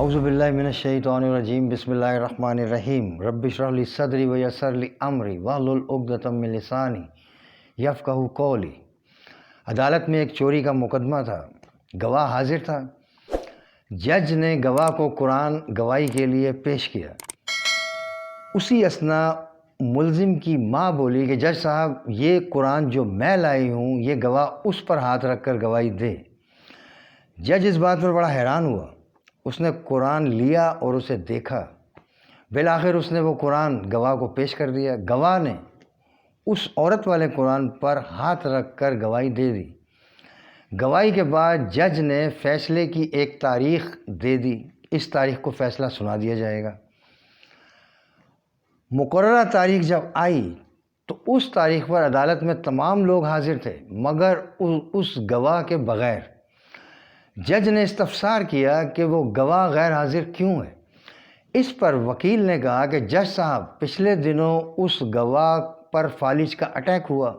اعوذ باللہ من الشیطان الرجیم بسم اللہ الرحمن الرحیم رب اشرح لی صدری ویسر لی امری واحلل عقدۃ من لسانی یفقہوا قولی۔ عدالت میں ایک چوری کا مقدمہ تھا، گواہ حاضر تھا۔ جج نے گواہ کو قرآن گواہی کے لیے پیش کیا۔ اسی اثناء ملزم کی ماں بولی کہ جج صاحب یہ قرآن جو میں لائی ہوں یہ گواہ اس پر ہاتھ رکھ کر گواہی دے۔ جج اس بات پر بڑا حیران ہوا۔ اس نے قرآن لیا اور اسے دیکھا۔ بالآخر اس نے وہ قرآن گواہ کو پیش کر دیا۔ گواہ نے اس عورت والے قرآن پر ہاتھ رکھ کر گواہی دے دی۔ گواہی کے بعد جج نے فیصلے کی ایک تاریخ دے دی، اس تاریخ کو فیصلہ سنا دیا جائے گا۔ مقررہ تاریخ جب آئی تو اس تاریخ پر عدالت میں تمام لوگ حاضر تھے مگر اس گواہ کے بغیر۔ جج نے استفسار کیا کہ وہ گواہ غیر حاضر کیوں ہے۔ اس پر وکیل نے کہا کہ جج صاحب پچھلے دنوں اس گواہ پر فالج کا اٹیک ہوا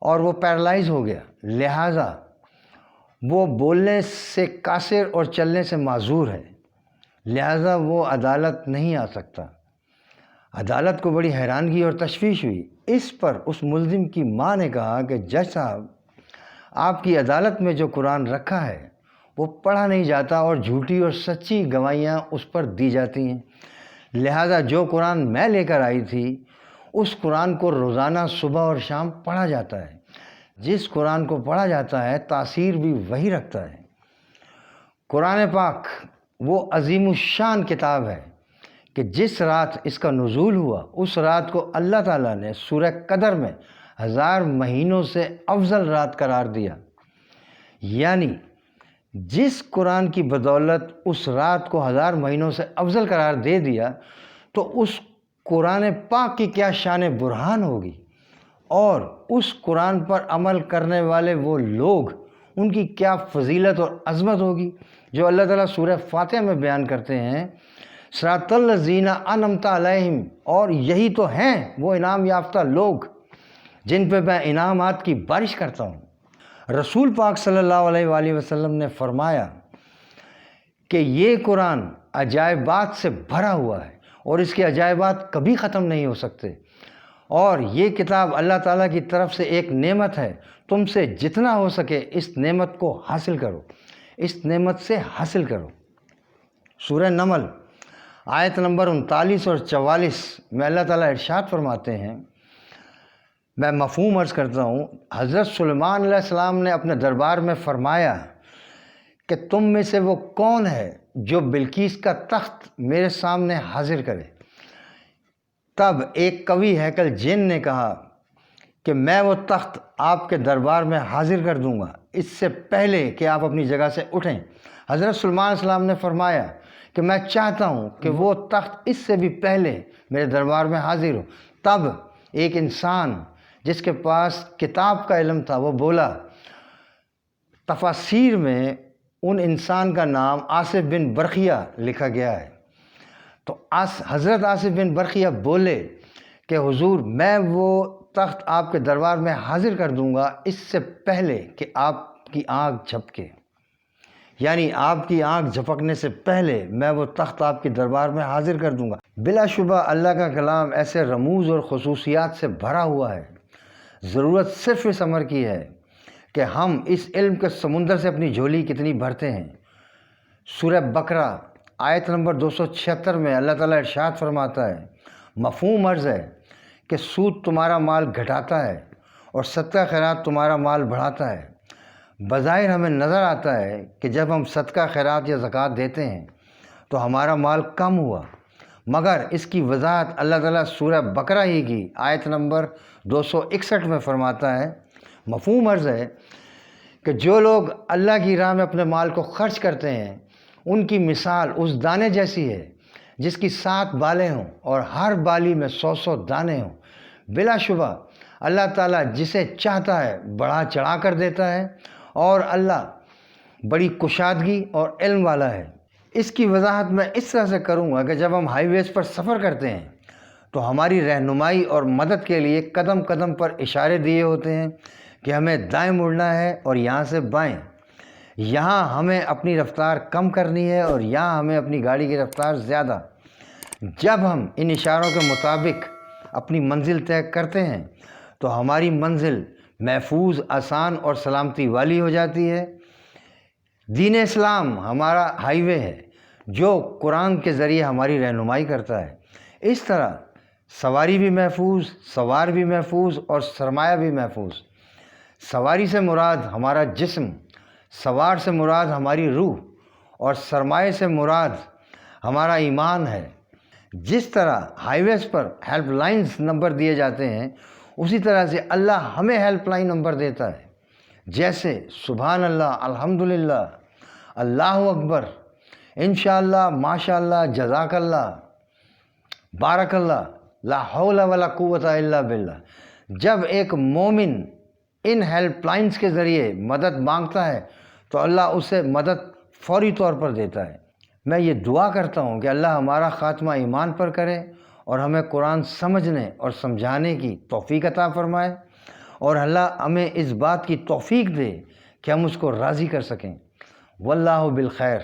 اور وہ پیرالائز ہو گیا، لہٰذا وہ بولنے سے قاصر اور چلنے سے معذور ہے، لہٰذا وہ عدالت نہیں آ سکتا۔ عدالت کو بڑی حیرانگی اور تشویش ہوئی۔ اس پر اس ملزم کی ماں نے کہا کہ جج صاحب آپ کی عدالت میں جو قرآن رکھا ہے وہ پڑھا نہیں جاتا اور جھوٹی اور سچی گواہیاں اس پر دی جاتی ہیں، لہٰذا جو قرآن میں لے کر آئی تھی اس قرآن کو روزانہ صبح اور شام پڑھا جاتا ہے۔ جس قرآن کو پڑھا جاتا ہے تاثیر بھی وہی رکھتا ہے۔ قرآن پاک وہ عظیم الشان کتاب ہے کہ جس رات اس کا نزول ہوا اس رات کو اللہ تعالیٰ نے سورہ قدر میں 1000 مہینوں سے افضل رات قرار دیا، یعنی جس قرآن کی بدولت اس رات کو 1000 مہینوں سے افضل قرار دے دیا تو اس قرآن پاک کی کیا شان برہان ہوگی، اور اس قرآن پر عمل کرنے والے وہ لوگ ان کی کیا فضیلت اور عظمت ہوگی جو اللہ تعالیٰ سورہ فاتحہ میں بیان کرتے ہیں، صراط الذین انعمت علیہم، اور یہی تو ہیں وہ انعام یافتہ لوگ جن پہ میں انعامات کی بارش کرتا ہوں۔ رسول پاک صلی اللہ علیہ وآلہ وسلم نے فرمایا کہ یہ قرآن عجائبات سے بھرا ہوا ہے اور اس کے عجائبات کبھی ختم نہیں ہو سکتے، اور یہ کتاب اللہ تعالیٰ کی طرف سے ایک نعمت ہے، تم سے جتنا ہو سکے اس نعمت کو حاصل کرو، اس نعمت سے حاصل کرو۔ سورہ نمل آیت نمبر 39 اور 44 میں اللہ تعالیٰ ارشاد فرماتے ہیں، میں مفہوم عرض کرتا ہوں، حضرت سلیمان علیہ السلام نے اپنے دربار میں فرمایا کہ تم میں سے وہ کون ہے جو بلقیس کا تخت میرے سامنے حاضر کرے۔ تب ایک قوی ہیکل جن نے کہا کہ میں وہ تخت آپ کے دربار میں حاضر کر دوں گا اس سے پہلے کہ آپ اپنی جگہ سے اٹھیں۔ حضرت سلیمان علیہ السلام نے فرمایا کہ میں چاہتا ہوں کہ وہ تخت اس سے بھی پہلے میرے دربار میں حاضر ہو۔ تب ایک انسان جس کے پاس کتاب کا علم تھا وہ بولا، تفاسیر میں ان انسان کا نام آصف بن برقیہ لکھا گیا ہے۔ تو حضرت آصف بن برقیہ بولے کہ حضور میں وہ تخت آپ کے دربار میں حاضر کر دوں گا اس سے پہلے کہ آپ کی آنکھ جھپکے، یعنی آپ کی آنکھ جھپکنے سے پہلے میں وہ تخت آپ کے دربار میں حاضر کر دوں گا۔ بلا شبہ اللہ کا کلام ایسے رموز اور خصوصیات سے بھرا ہوا ہے، ضرورت صرف اس امر کی ہے کہ ہم اس علم کے سمندر سے اپنی جھولی کتنی بھرتے ہیں۔ سورہ بقرہ آیت نمبر 276 میں اللہ تعالیٰ ارشاد فرماتا ہے، مفہوم عرض ہے کہ سود تمہارا مال گھٹاتا ہے اور صدقہ خیرات تمہارا مال بڑھاتا ہے۔ بظاہر ہمیں نظر آتا ہے کہ جب ہم صدقہ خیرات یا زکوٰۃ دیتے ہیں تو ہمارا مال کم ہوا، مگر اس کی وضاحت اللہ تعالیٰ سورہ بقرہ ہی کی آیت نمبر 261 میں فرماتا ہے۔ مفہوم عرض ہے کہ جو لوگ اللہ کی راہ میں اپنے مال کو خرچ کرتے ہیں ان کی مثال اس دانے جیسی ہے جس کی 7 بالیں ہوں اور ہر بالی میں 100 دانے ہوں۔ بلا شبہ اللہ تعالیٰ جسے چاہتا ہے بڑھا چڑھا کر دیتا ہے، اور اللہ بڑی کشادگی اور علم والا ہے۔ اس کی وضاحت میں اس طرح سے کروں گا کہ جب ہم ہائی ویز پر سفر کرتے ہیں تو ہماری رہنمائی اور مدد کے لیے قدم قدم پر اشارے دیے ہوتے ہیں کہ ہمیں دائیں مڑنا ہے اور یہاں سے بائیں۔ یہاں ہمیں اپنی رفتار کم کرنی ہے اور یہاں ہمیں اپنی گاڑی کی رفتار زیادہ۔ جب ہم ان اشاروں کے مطابق اپنی منزل طے کرتے ہیں تو ہماری منزل محفوظ، آسان اور سلامتی والی ہو جاتی ہے۔ دین اسلام ہمارا ہائی وے ہے جو قرآن کے ذریعے ہماری رہنمائی کرتا ہے۔ اس طرح سواری بھی محفوظ، سوار بھی محفوظ اور سرمایہ بھی محفوظ۔ سواری سے مراد ہمارا جسم، سوار سے مراد ہماری روح اور سرمایہ سے مراد ہمارا ایمان ہے۔ جس طرح ہائی ویز پر ہیلپ لائنز نمبر دیے جاتے ہیں، اسی طرح سے اللہ ہمیں ہیلپ لائن نمبر دیتا ہے، جیسے سبحان اللہ، الحمدللہ، اللہ اکبر، انشاءاللہ، ماشاءاللہ، جزاک اللہ، بارک اللہ، لا حول ولا قوت الا باللہ۔ جب ایک مومن ان ہیلپ لائنز کے ذریعے مدد مانگتا ہے تو اللہ اسے مدد فوری طور پر دیتا ہے۔ میں یہ دعا کرتا ہوں کہ اللہ ہمارا خاتمہ ایمان پر کرے اور ہمیں قرآن سمجھنے اور سمجھانے کی توفیق عطا فرمائے، اور اللہ ہمیں اس بات کی توفیق دے کہ ہم اس کو راضی کر سکیں۔ واللہ بالخیر۔